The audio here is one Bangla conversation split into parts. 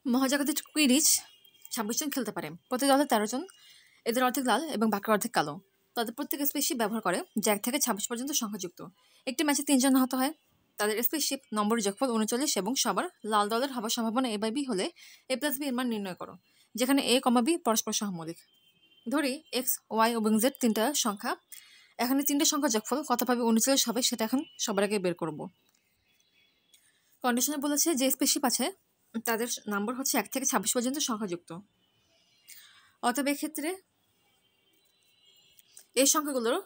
মহাজাগতিক কুইডিচ 26 জন খেলতে পারে। প্রতি দলে 13 জন। এদের অর্ধেক লাল এবং বাকি অর্ধেক কালো। তাদের প্রত্যেক স্পেসশিপ ব্যবহার করে যা 1 থেকে 26 পর্যন্ত সংখ্যাযুক্ত। একটি ম্যাচে 3 জন আহত হয়। তাদের স্পেসশিপ নম্বরের যোগফল 39 এবং সবার লাল দলের হওয়ার সম্ভাবনা a/b হলে a+b এর মান নির্ণয় করো, যেখানে a, b পরস্পর সহমৌলিক। ধরি x, y এবং z তিনটা সংখ্যা। এখানে তিনটে সংখ্যা যোগফল কত পাবে 39 হবে সেটা এখন সবার আগে বের করব। কন্ডিশনে বলেছে যে স্পেসশিপ আছে তাদের নাম্বার হচ্ছে 1 থেকে 26 পর্যন্ত সংখ্যাযুক্ত। অতএব এক্ষেত্রে এই সংখ্যাগুলোর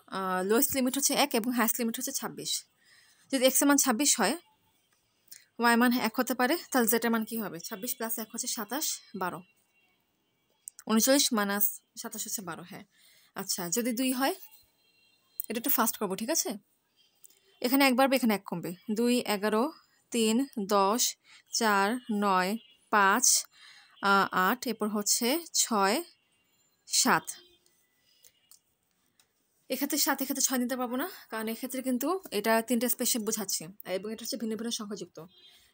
লোয়েস্ট লিমিট হচ্ছে 1 এবং হাইয়েস্ট লিমিট হচ্ছে 26। যদি x এর মান 26 হয়, y মান 1 হতে পারে, তাহলে z এর মান কি হবে? 26 প্লাস 1 হচ্ছে 27, 12। 39 মাইনাস 27 হচ্ছে 12। হ্যাঁ, আচ্ছা, যদি 2 হয়, এটা একটু ফাস্ট করবো, ঠিক আছে? এখানে 1 বাড়বে, এখানে 1 কমবে। 2, 11, 3, 10, 4, 9, 5, 8, এরপর হচ্ছে 6, 7। এক্ষেত্রে 7, এক্ষেত্রে 6 নিতে পারবো না, কারণ এক্ষেত্রে কিন্তু এটা 3টে স্পেসশিপ বোঝাচ্ছে এবং এটা হচ্ছে ভিন্ন ভিন্ন সংখ্যাযুক্ত।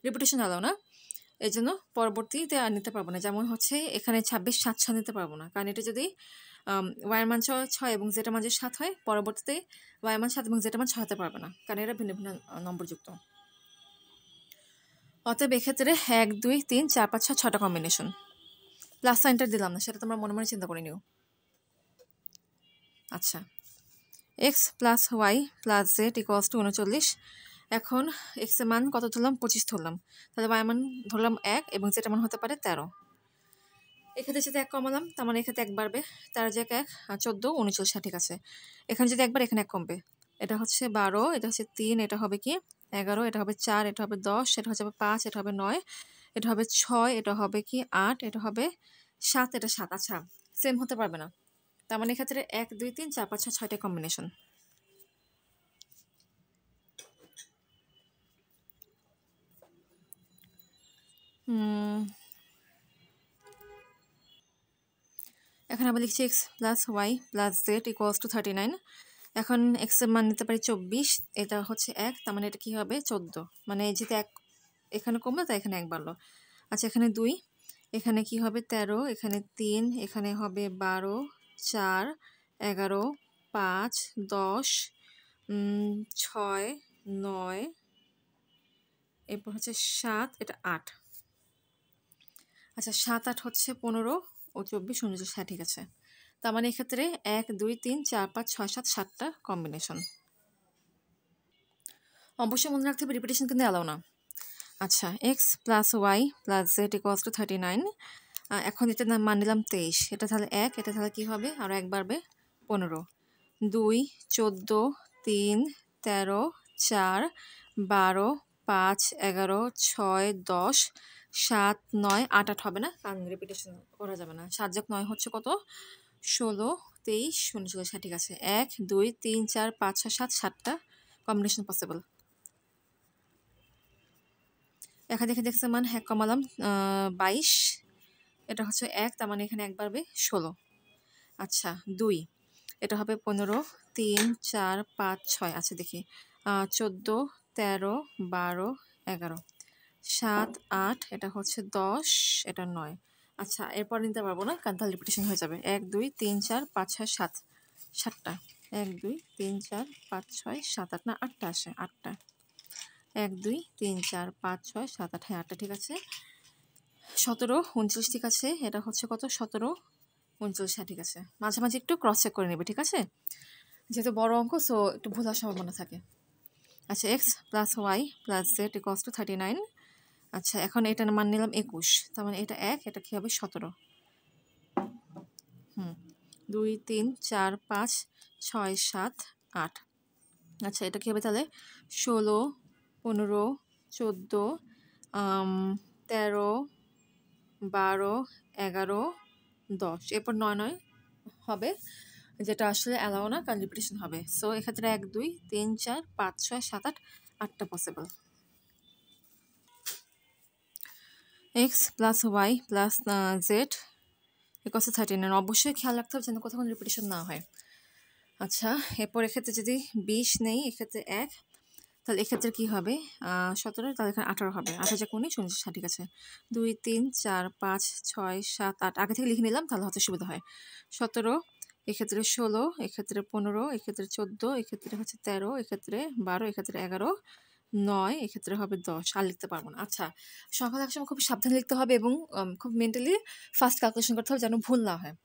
রিপিটেশন আলাও না, এই জন্য পরবর্তীতে আর নিতে পারবো না। যেমন হচ্ছে এখানে 26, 7, 6 নিতে পারবো না, কারণ এটা যদি ওয়াইয়ের মান 6 এবং জেটার মান যদি 7 হয়, পরবর্তীতে ওয়াইয়ের মান 7 এবং জেটার মান 6 হতে পারবে না, কারণ এরা ভিন্ন ভিন্ন নম্বরযুক্ত। অতএব এক্ষেত্রে 1, 2, 3, 4, 5, 6, 6টা কম্বিনেশন। প্লাস সাইনটা দিলাম না, সেটা তোমরা মনে মনে চিন্তা করে নিও। আচ্ছা, x plus Y plus Z equals to 39। এখন x এর মান কত ধরলাম? 25 ধরলাম। তাহলে y মান ধরলাম 1 এবং z এর মান হতে পারে 13। এক্ষেত্রে যদি 1 কমালাম, তার মানে এক্ষেত্রে 1 বাড়বে। 13 জায়গায় 1, 14, 39, ঠিক আছে। এখানে যদি 1 বার, এখানে 1 কমবে। এটা হচ্ছে 12, এটা হচ্ছে 3, এটা হবে কি 11, এটা হবে 4, এটা হবে 10, এটা হচ্ছে 5, এটা হবে 9, এটা হবে 6, এটা হবে কি 8, এটা হবে 7, এটা 7। আচ্ছা, সেম হতে পারবে না, তার মানে এক্ষেত্রে 1, 2, 3, 4, 5, 6, 6টা কম্বিনেশন। এখন আবার লিখছি x plus Y plus Z equals to 39। এখন x এর মান নিতে পারি 24, এটা হচ্ছে 1, তার মানে এটা কি হবে 14। মানে যেহেতু 1 এখানে কমলো, তাই এখানে 1 বাড়লো। আচ্ছা, এখানে 2, এখানে কি হবে 13, এখানে 3, এখানে হবে 12, 4, 11, 5, 10, 6, 9, এরপর হচ্ছে 7, এটা 8। আচ্ছা, 7, 8 হচ্ছে 15 ও 24, 39, হ্যাঁ ঠিক আছে। তার মানে এক্ষেত্রে 1, 2, 3, 4, 5, 6, 7, 7টা কম্বিনেশন। অবশ্যই মনে রাখতে হবে রিপিটেশন কিন্তু এলাও না। আচ্ছা, x plus Y plus Z equals to 39। এখন এটা মান নিলাম 23। এটা তাহলে 1, এটা তাহলে কি হবে? আরও 1 বাড়বে, 15। 2, 14, 3, 13, 4, 12, 5, 11, 6, 10, 7, 9, 8, 8 হবে না, কারণ রিপিটেশন করা যাবে না। 7 যোগ 9 হচ্ছে কত? 16, 23, 39, হ্যাঁ ঠিক আছে। 1, 2, 3, 4, 5, 6, 7, 7টা কম্বিনেশন পসিবল। এখানে দেখে দেখছে মান 1 কমালাম, 22, এটা হচ্ছে 1, তার মানে এখানে 1 বাড়বে, 16। আচ্ছা, 2, এটা হবে 15, 3, 4, 5, 6। আচ্ছা দেখি, 14, 13, 12, 11, 7, 8, এটা হচ্ছে 10, এটা 9। আচ্ছা, এরপর নিতে পারবো না, কারণ তাহলে রিপিটেশন হয়ে যাবে। 1, 2, 3, 4, 5, 6, 7, 7টা। 1, 2, 3, 4, 5, 6, 7, 8, না 8টা আসে, 8টা। 1, 2, 3, 4, 5, 6, 7, 8, হ্যাঁ 8টা ঠিক আছে। 17, 29, ঠিক আছে। এটা হচ্ছে কত? 17, 39, হ্যাঁ ঠিক আছে। মাঝে মাঝে একটু ক্রস চেক করে নেবে, ঠিক আছে? যেহেতু বড় অঙ্ক, সো একটু ভুল হওয়ার সম্ভাবনা থাকে। আচ্ছা, x plus Y plus Z equals to 39। আচ্ছা, এখন এটার মান নিলাম 21, তার মানে এটা 1, এটা কি হবে 17। 2, 3, 4, 5, 6, 7, 8। আচ্ছা, এটা কি হবে তাহলে? 16, 15, 14, 13, 12, 11, 10, এরপর 9, 9 হবে, যেটা আসলে অ্যালাও না, কারণ রিপিটেশন হবে। সো এক্ষেত্রে 1, 2, 3, 4, 5, 6, 7, 8, 8টা possible. x plus Y plus Z equals to 39। অবশ্যই খেয়াল রাখতে হবে যেন কোথাও কোনো রিপিটেশন না হয়। আচ্ছা, এরপর এক্ষেত্রে যদি 20 নেই, এক্ষেত্রে 1, তাহলে এক্ষেত্রে কী হবে 17, তাহলে এখানে 18 হবে। 18 যে 19, 19 ঠিক আছে। 2 3 4 5 6 7 8 আগে থেকে লিখে নিলাম, তাহলে হয়তো সুবিধা হয়। 17, এক্ষেত্রে 16, এক্ষেত্রে 15, এক্ষেত্রে 14, এক্ষেত্রে হচ্ছে 13, এক্ষেত্রে 12, এক্ষেত্রে 11, 9, এক্ষেত্রে হবে 10। আর লিখতে পারবো না। আচ্ছা, সংখ্যা লেখার সময় খুব সাবধানে লিখতে হবে এবং খুব মেন্টালি ফাস্ট ক্যালকুলেশন করতে হবে যেন ভুল না হয়।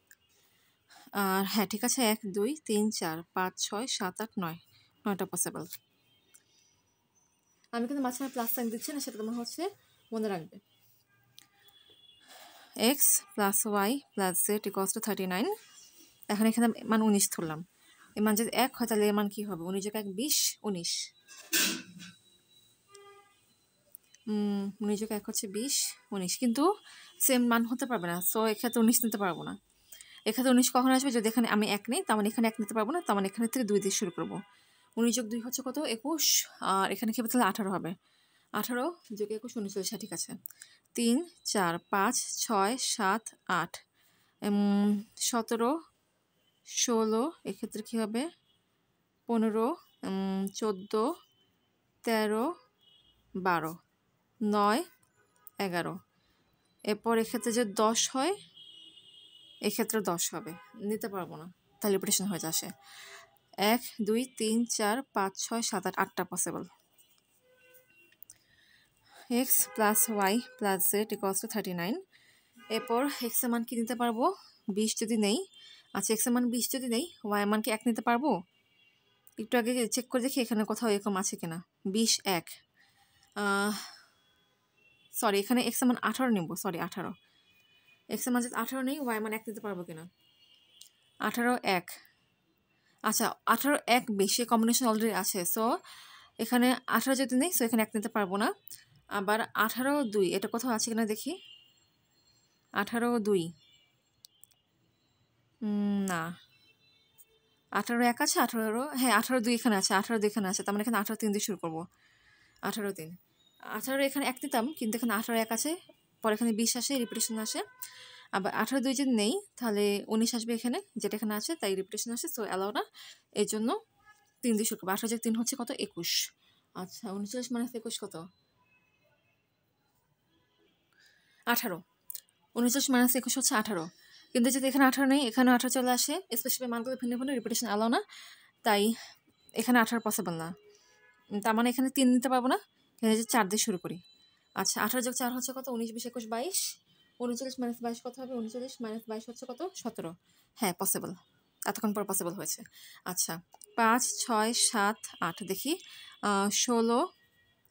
আর হ্যাঁ, ঠিক আছে, 1 2 3 4 5 6 7 8 9, 9টা পসিবল। আমি কিন্তু মাঝখানে প্লাস সাইন দিচ্ছি না, সেটা তোমার হচ্ছে মনে রাখবে। x plus Y plus Z equals to 39। এখন এখানে মান 19 ধরলাম। এই মান যদি 1 হয় তাহলে এর মান কী হবে? 19 যোগ 1 20, 19। 19 যোগ 1 হচ্ছে 20, 19, কিন্তু সেম মান হতে পারবে না। সো এক্ষেত্রে 19 নিতে পারবো না। এক্ষেত্রে 19 কখন আসবে? যদি এখানে আমি 1 নিই, তার মানে এখানে 1 নিতে পারবো না, তার মানে এখানে থেকে 2 দিয়ে শুরু করবো। 19 যোগ 2 হচ্ছে কত? 21। আর এখানে কী হবে? তাহলে 18 হবে। 18 যোগ 21, 39, ঠিক আছে। 3 4 5 6 7 8, 17 16, এক্ষেত্রে কী হবে? 15 14 13 12 9 11। এরপর এক্ষেত্রে যদি 10 হয়, এক্ষেত্রে 10 হবে, নিতে পারবো না, তাহলে রিপিটেশন হয়ে যাচ্ছে। 1 2 3 4 5 6 7 8, 8টা possible. x plus Y plus Z equals to 39। এরপর এক্স এর মান কি নিতে পারবো? 20 যদি নেই। আচ্ছা, এক্স এর মান 20 যদি নেই, ওয়াই এর মান কি 1 নিতে পারবো? একটু আগে চেক করে দেখি এখানে কোথাও এরকম আছে কিনা। 20 1, সরি, এখানে এক্স এর মান 18 নিব, সরি 18। এক্স এর মান যদি 18 নেই, ওয়াই এর মান 1 নিতে পারবো কিনা? 18 1, আচ্ছা 18 1 বেশি কম্বিনেশন অলরেডি আছে, সো এখানে 18 যদি নেই, সো এখানে 1 নিতে পারবো না। আবার 18 2, এটা কোথাও আছে কিনা দেখি। 18 2, না, 18 1 আছে, 18, হ্যাঁ 18 2 এখানে আছে, 18 2 এখানে আছে, তার মানে এখানে 18 3 দিয়ে শুরু করবো। 18 3, 18 এখানে 1 নিতাম, কিন্তু এখানে 18 1 আছে, পরে এখানে 20 আসে, রিপিটেশন আসে। আবার 18 2 যদি নেই, তাহলে 19 আসবে এখানে, যেটা এখানে আছে, তাই রিপিটেশন আসে, সো অ্যালাউ না, এই জন্য 3 দিয়ে শুরু করবো। 18 যোগ 3 হচ্ছে কত? 21। আচ্ছা, 39 মাইনাস 21 কত? 18। 39 মাইনাস 21 হচ্ছে 18, কিন্তু যদি এখানে 18 নেই, এখানে 18 চলে আসে, স্পেশালি মানগুলো ভিন্ন ভিন্ন, রিপিটেশন অ্যালাউ না, তাই এখানে 18 পসিবল না। তার মানে এখানে 3 নিতে পারবো না, এখানে যে 4 দিয়ে শুরু করি। আচ্ছা, 18 যোগ 4 হচ্ছে কত? 19 20 21 22। 39 মাইনাস 22 কত হবে? 39 মাইনাস 22 হচ্ছে কত? 17। হ্যাঁ, পসিবল, এতক্ষণ পর পসিবল হয়েছে। আচ্ছা, 5 6 7 8, দেখি 16,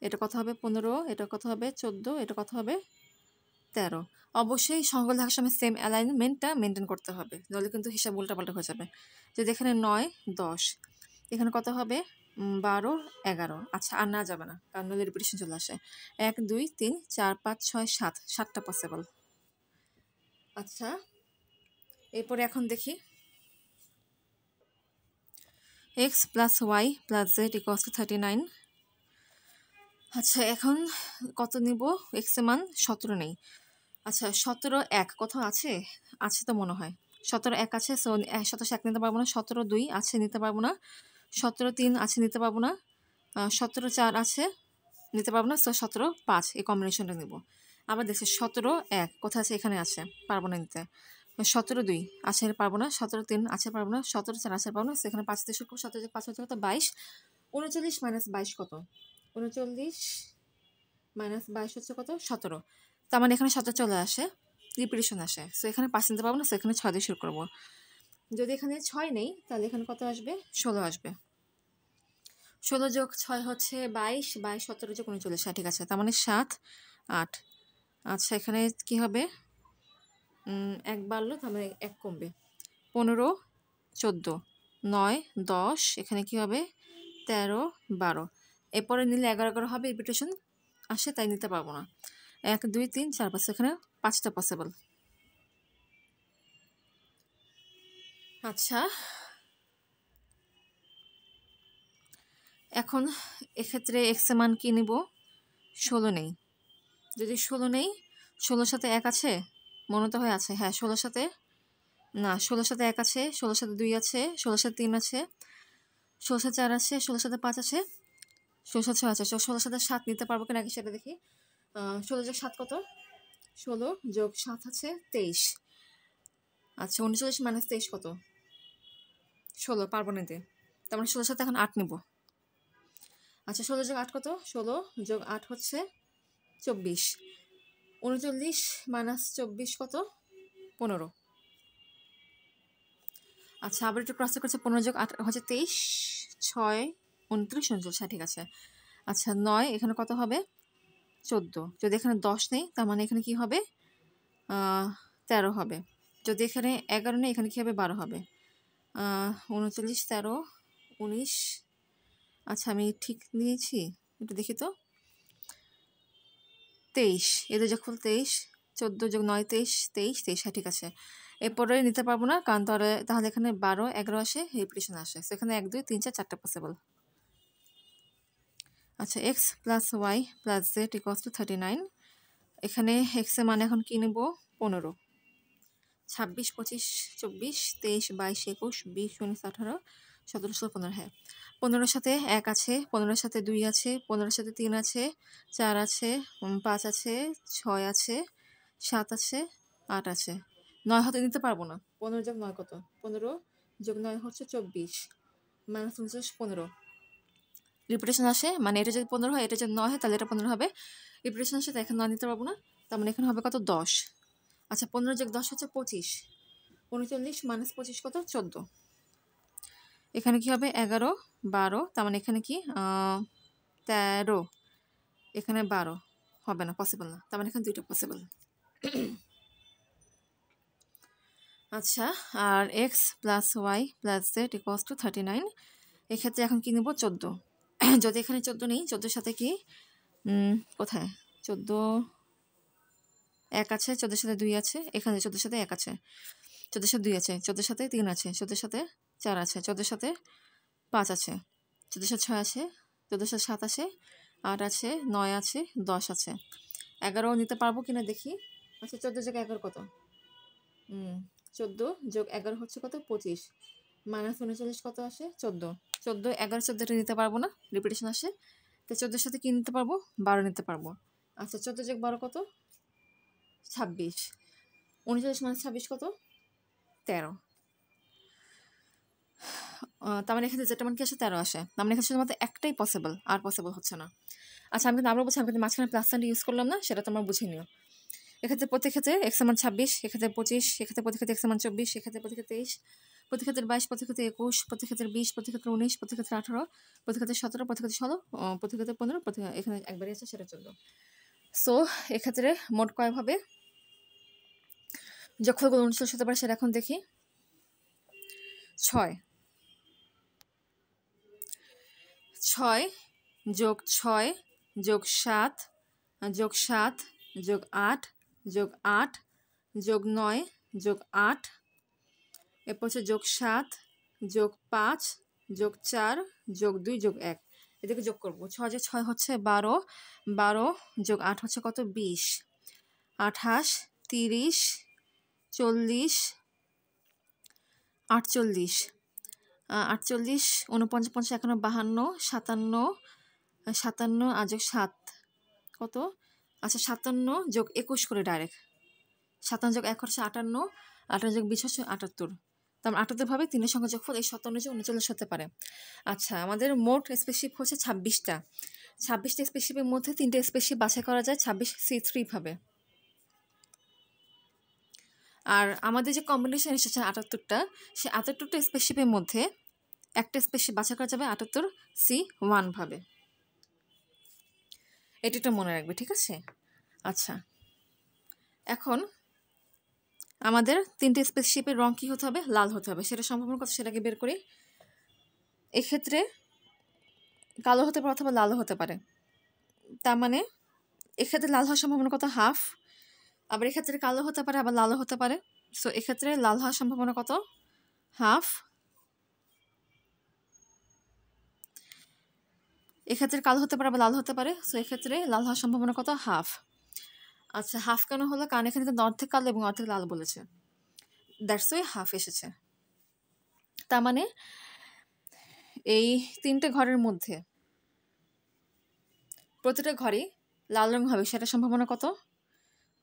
এটা কত হবে? 15, এটা কত হবে? 14, এটা কত হবে? 13। অবশ্যই সংখ্যা লেখার সময় সেম অ্যালাইনমেন্টটা মেনটেন করতে হবে, নাহলে কিন্তু হিসাব উল্টাপাল্টা হয়ে যাবে। যদি এখানে 9 10, এখানে কত হবে? 12 11। আচ্ছা, আর না যাবে না, কারণ নইলে রিপিটেশন চলে আসে। 1 2 3 4 5 6 7, 7টা পসিবল। আচ্ছা, এরপরে এখন দেখি x plus Y plus Z equals to 39। আচ্ছা, এখন কত নিব? এক্স এর মান 17 নেই। আচ্ছা, 17 1 কোথাও আছে? আছে তো মনে হয়। 17 1 আছে, সো 17 1 নিতে পারবো না। 17 2 আছে, নিতে পারবো না। 17 3 আছে, নিতে পারবো না। 17 4 আছে, নিতে পারবো না। সো 17 5, এই কম্বিনেশনটা নিব। আবার দেখছি 17 1 কোথায় আছে? এখানে আছে, পারবো না নিতে। 17 2 আছে, পারবো না। 17 3 আছে, পারবো না। 17 4 আছে, পারবো না। সেখানে 5 দিয়ে শুরু করবো। 17 5 হচ্ছে কত? 22। 39 মাইনাস 22 কত? 39 মাইনাস 22 হচ্ছে কত? 17। তার মানে এখানে 17 চলে আসে, রিপিটেশন আসে, সো এখানে 5 নিতে পারবো না, সো এখানে 6 দিয়ে শুরু করবো। যদি এখানে 6 নেই, তাহলে এখানে কত আসবে? 16 আসবে। 16 যোগ 6 হচ্ছে 22, 22 17 যোগ 39, ঠিক আছে, তার মানে 7 8। আচ্ছা, এখানে কি হবে? 1 বাড়লো, তার মানে 1 কমবে। 15 14 9 10, এখানে কি হবে? 13 12। এরপরে নিলে 11 11 হবে, রিপিটেশন আসে, তাই নিতে পারবো না। 1 2 3 4 5, এখানে 5টা পসিবল। আচ্ছা, এখন এক্ষেত্রে এক্স এর মান কি নিব? 16 নেই। যদি 16 নেই, 16 সাথে 1 আছে, মনে তো হয়ে আছে, হ্যাঁ 16 সাথে, না 16 সাথে 1 আছে, 16 সাথে 2 আছে, 16 সাথে 3 আছে, 16 সাথে 4 আছে, 16 সাথে 5 আছে, ষোলোর 6 আছে, 16 সাথে 7 নিতে পারবো কিনা আগে সেটা দেখি। 16 যোগ 7 কত? 16 যোগ 7 আছে 23। আচ্ছা 39 মাইনাস 23 কত? 16 পারবো নিতে, তার মানে 16 সাথে এখন 8 নিব। আচ্ছা 16 যোগ 8 কত? 16 যোগ 8 হচ্ছে 24। 39 মাইনাস 24 কত? 15। আচ্ছা আবার একটু ক্রস করছে, 15 যোগ 8 হচ্ছে 23, 6 29 39, হ্যাঁ ঠিক আছে। আচ্ছা 9 এখানে কত হবে? 14। যদি এখানে 10 নেই তার মানে এখানে কি হবে? 13 হবে। যদি এখানে 11 নেই এখানে কি হবে? 12 হবে। 39 13 19। আচ্ছা আমি ঠিক নিয়েছি, একটু দেখি তো। 23, এদের যোগফল 23, 14 যোগ 9 23, 23 23, হ্যাঁ ঠিক আছে। এরপরে নিতে পারবো না কারণ তাহলে এখানে 12 11 আসে, রিপিটেশন আসে, সেখানে 1 2 3 4 4টা পসিবল। আচ্ছা X plus Y plus Z equals to 39। এখানে এক্স এর মানে এখন কি নেব? 15। 26 25 24 23 22 21 20 19 18 17 16 15, হ্যাঁ 15-এর সাথে 1 আছে, 15-এর সাথে 2 আছে, 15-এর সাথে 3 আছে, 4 আছে, 5 আছে, 6 আছে, 7 আছে, 8 আছে। 9 হতে নিতে পারবো না। 15 যোগ 9 কত? 15 যোগ 9 হচ্ছে 24 মাইনাস 49 15। রিপিটেশন আসে মানে এটা যদি 15 হয়, এটা যদি 9 হয় তাহলে এটা 15 হবে। রিপিটেশন আসে তাই এখানে 9 নিতে পারবো না, তার মানে এখানে হবে কত? 10। আচ্ছা 15 যোগ 10 হচ্ছে 25। 39 মাইনাস 25 কত? 14। এখানে কি হবে? 11 12, তার মানে এখানে কি 13, এখানে 12 হবে না, পসিবল না, তার মানে এখানে 2টা পসিবল। আচ্ছা আর X plus Y plus Z equals to 39। এক্ষেত্রে এখন কি নেব? 14। যদি এখানে 14 নেই, 14-এর সাথে কি কোথায় 14? 1 আছে, 14-এর সাথে 2 আছে, এখানে 14-এর সাথে 1 আছে, 14-এর সাথে 2 আছে, 14-এর সাথে 3 আছে, 14-এর সাথে 4 আছে, 14-এর সাথে 5 আছে, 14-এর সাথে 6 আছে, 14-এর সাথে 7 আছে, 8 আছে, 9 আছে, 10 আছে। 11 নিতে পারবো কিনা দেখি। আচ্ছা 14 যোগ 11 কত? 14 যোগ 11 হচ্ছে কত? 25 মাইনাস 39 কত আসে? 14। 14 11 14টা নিতে পারবো না, রিপিটেশন আসে, তো 14-এর সাথে কি নিতে পারবো? 12 নিতে পারবো। আচ্ছা 14 যোগ 12 কত? 26। 39 মাইনাস 26 কত? 13। তার মানে এখানে যেটা মানে কি আসে? 13 আসে। তার মানে এখানে শুধুমাত্র একটাই পসিবল, আর পসিবল হচ্ছে না। আচ্ছা আমি কিন্তু আমরা বলছি, আমি কিন্তু মাঝখানে প্লাস সাইনটা ইউজ করলাম না, সেটা তোমরা বুঝে নিও। এক্ষেত্রে প্রত্যেক ক্ষেত্রে এক্স সমান 26, এক্ষেত্রে 25, এক্ষেত্রে প্রত্যেক ক্ষেত্রে এক্স সমান 24, এক্ষেত্রে প্রত্যেক ক্ষেত্রে 23, প্রত্যেক ক্ষেত্রে 22, প্রত্যেক ক্ষেত্রে 21, প্রত্যেক ক্ষেত্রে 20, প্রত্যেক ক্ষেত্রে 19, প্রত্যেক ক্ষেত্রে 18, প্রত্যেক ক্ষেত্রে 17, প্রত্যেক ক্ষেত্রে 16, প্রত্যেক ক্ষেত্রে 15, এখানে একবারই আছে সেটা 14। সো এক্ষেত্রে মোট কয়ভাবে যোগফলগুলো অনুষ্ঠিত হতে পারে সেটা এখন দেখি। 6 যোগ 6 যোগ 7 যোগ 7 যোগ 8 যোগ 8 যোগ 9 যোগ 8, এরপর হচ্ছে যোগ 7 যোগ 5 যোগ 4 যোগ 2 যোগ 1, এদিকে যোগ করবো। 6 যে 6 হচ্ছে 12, 12 যোগ 8 হচ্ছে কত? 20, 28 30 40 48, 48 49 50 51 52 57 57 আর যোগ 7 কত? আচ্ছা 57 যোগ 21 করে ডাইরেক্ট, 57 যোগ 1 হচ্ছে 58, 58 যোগ 20 হচ্ছে 78। তার 78 ভাবে 3-এর সংখ্যা যোগফল এই 57 যোগ 39 হতে পারে। আচ্ছা আমাদের মোট স্পেসিফিক হচ্ছে 26টা। 26টা স্পেসিফিকের মধ্যে 3টে স্পেসিফিক বাছাই করা যায় 26C3 ভাবে। আর আমাদের যে কম্বিনেশন এসেছে 78টা, সেই 78টা স্পেসিফিকের মধ্যে একটা স্পেসিফিক বাছাই করা যাবে 78C1 ভাবে। এটা মনে রাখবে, ঠিক আছে? আচ্ছা এখন আমাদের 3টে স্পেসিফিকের রং কি হতে হবে? লাল হতে হবে। সেটা সম্ভাবনা কত সেটাকে বের করি। এক্ষেত্রে কালো হতে পারে অথবা লালও হতে পারে, তার মানে এক্ষেত্রে লাল হওয়ার সম্ভাবনা কত? হাফ। আবার এক্ষেত্রে কালো হতে পারে আবার লালও হতে পারে, সো এক্ষেত্রে লাল হওয়ার সম্ভাবনা কত? হাফ। এক্ষেত্রে কালো হতে পারে আবার লাল হতে পারে, সো এক্ষেত্রে লাল হওয়ার সম্ভাবনা কত? হাফ। আচ্ছা হাফ কেন হলো? কারণ এখানে কিন্তু অর্ধেক কালো এবং অর্ধেক লাল বলেছে, দ্যাটস ওয়াই হাফ এসেছে। তার মানে এই 3টে ঘরের মধ্যে প্রতিটা ঘরে লাল রং হবে, সেটা সম্ভাবনা কত?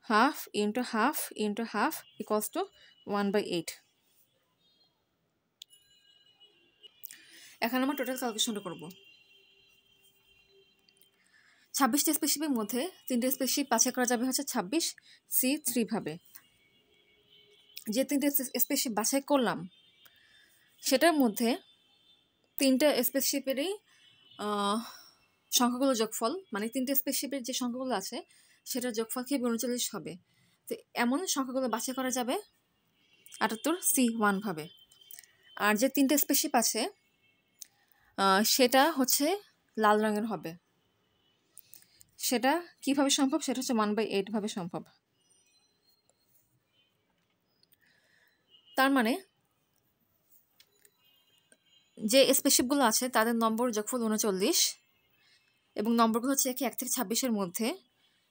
Half into half into half equals to 1/8। এখন আমরা টোটাল ক্যালকুলেশনটা করব। 26টা স্পেসিফিকের মধ্যে 3টে স্পেসিফিক বাছাই করা যাবে হচ্ছে 26C3 ভাবে। যে 3টে স্পেসিফিক বাছাই করলাম সেটার মধ্যে 3টে স্পেসিফিকেরই সংখ্যাগুলো যোগফল, মানে 3টে স্পেসিফিকের যে সংখ্যাগুলো আছে সেটার যোগফল কি 39 হবে। তো এমন সংখ্যাগুলো বাছাই করা যাবে 78C1 ভাবে। আর যে 3টে স্পেসিফিক আছে সেটা হচ্ছে লাল রঙের হবে। সেটা কিভাবে সম্ভব? সেটা হচ্ছে 1/8 ভাবে সম্ভব। তার মানে যে স্পেসিফিকগুলো আছে তাদের নম্বর যোগফল 39 এবং নম্বরগুলো হচ্ছে 1 থেকে 26-এর মধ্যে,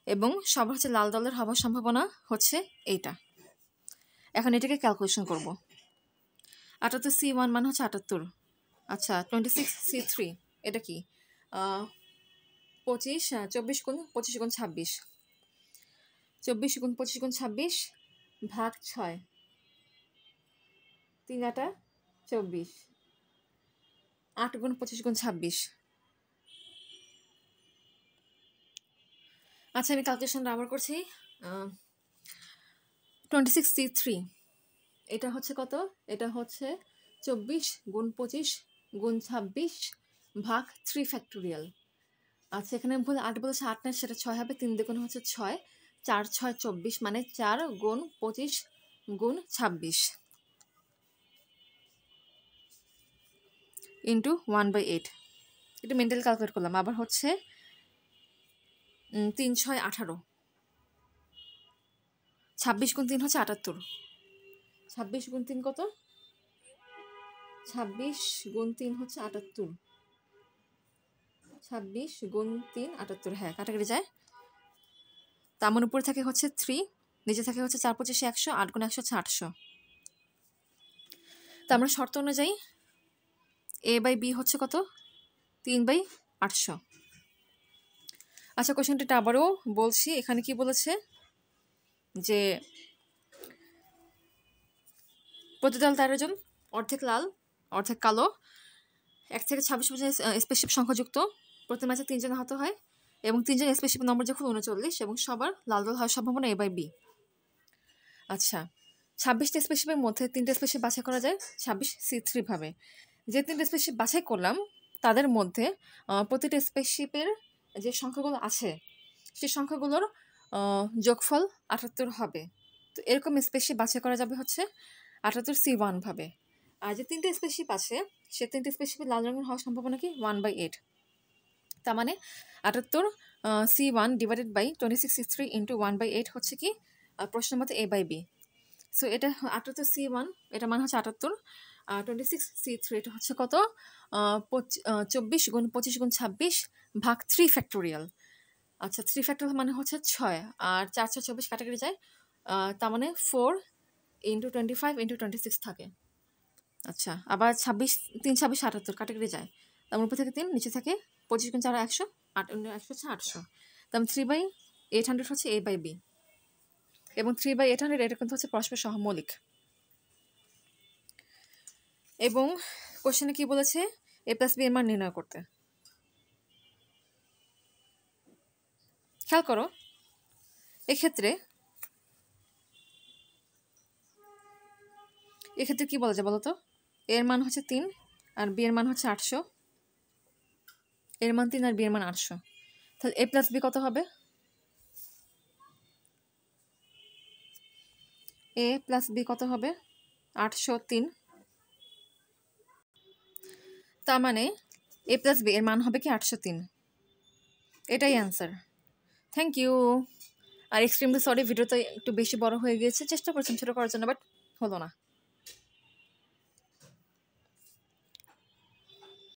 এবং সবার হচ্ছে লাল দলের হওয়ার সম্ভাবনা হচ্ছে এইটা। এখন এটাকে ক্যালকুলেশন করব। 78C1 মানে হচ্ছে 78। আচ্ছা, 26C3 এটা কি? 24 গুণ 25 গুণ 26, 24 গুণ 25 গুণ 26 ভাগ 6, 3 8 24, 8 গুণ 25 গুণ 26। আচ্ছা, আমি ক্যালকুলেশনটা আবার করছি। 26C3 এটা হচ্ছে কত? এটা হচ্ছে 24 গুণ 25 গুণ 26 ভাগ 3 ফ্যাক্টোরিয়াল। আচ্ছা, এখানে ভুল 8 বলেছে, 8 না, সেটা 6 হবে। 3 দ্বিগুণ হচ্ছে 6, 4 6 24, মানে 4 গুণ 25 গুণ 26 ইন্টু 1/8। এটা মেন্টাল ক্যালকুলেট করলাম। আবার হচ্ছে 3 6 18, 26 গুণ 3 হচ্ছে 78, 26 গুণ 3 কত? 26 গুণ 3 হচ্ছে 78, 26 গুণ 3 78, হ্যাঁ কাটাকাটি যায়। তার মানে উপরে থাকে হচ্ছে 3, নিচে থাকে হচ্ছে 4 25 100, 8 গুণ 100 হচ্ছে 800। তো আমরা শর্ত অনুযায়ী A/B হচ্ছে কত? 3/800। আচ্ছা, কোশ্চেনটা আবারও বলছি। এখানে কি বলেছে যে প্রতি দল 13 জন, অর্ধেক লাল অর্ধেক কালো, 1 থেকে 26 পর্যন্ত স্পেসিফিক সংখ্যাযুক্ত, প্রতি ম্যাচে 3 জন আহত হয় এবং 3 জন স্পেসিফিক নম্বর যখন 39 এবং সবার লাল দল হওয়ার সম্ভাবনা A/B। আচ্ছা, 26টা স্পেসিফিকের মধ্যে 3টে স্পেসিফিক বাছাই করা যায় 26C3 ভাবে। যে 3টে স্পেসিফিক বাছাই করলাম তাদের মধ্যে প্রতিটা স্পেসিফিকের যে সংখ্যাগুলো আছে সেই সংখ্যাগুলোর যোগফল 78 হবে। তো এরকম স্পেসিফিক বাছাই করা যাবে হচ্ছে 78C1 ভাবে। আর যে 3টে স্পেসিফিক আছে সে 3টে স্পেসিফিক লাল রঙের হওয়ার সম্ভাবনা কি 1/8। তার মানে 78C1 divided by 26C3 into 1/8 হচ্ছে কি প্রশ্ন মতে A/B। সো এটা 78C1, এটা মানে হচ্ছে 78, 26C3 এটা হচ্ছে কত? 24 গুণ 25 গুণ 26 ভাগ 3 ফ্যাক্টোরিয়াল। আচ্ছা, 3 ফ্যাক্টোরিয়াল মানে হচ্ছে 6, আর 4 6 24 কাটাকাটি যায়। তার মানে 4 ইন্টু 25 ইন্টু 26 থাকে। আচ্ছা, আবার 26 3 26 78 কাটাকাটি যায়। তার উপর থেকে 3, নিচে থাকে 25 গুণ 4 100, 8 100 হচ্ছে 800। তার 3/800 হচ্ছে A/B, এবং 3/800 এটা কিন্তু হচ্ছে পরস্পর সহমৌলিক। এবং কোশ্চেনে কি বলেছে? A+B এর মান নির্ণয় করতে। খেয়াল করো, এক্ষেত্রে কি বলা যায় বলো তো? এর মান হচ্ছে 3 আর B এর মান হচ্ছে 800, এর মান 3 আর B এর মান 800। তাহলে A+B কত হবে? A+B কত হবে? 803। তার মানে A+B এর মান হবে কি 803। এটাই অ্যান্সার। Thank you. আর এক্সট্রিমলি সরি, ভিডিওটা একটু বেশি বড় হয়ে গিয়েছে, চেষ্টা করছেন ছোটো করার জন্য, বাট হলো না।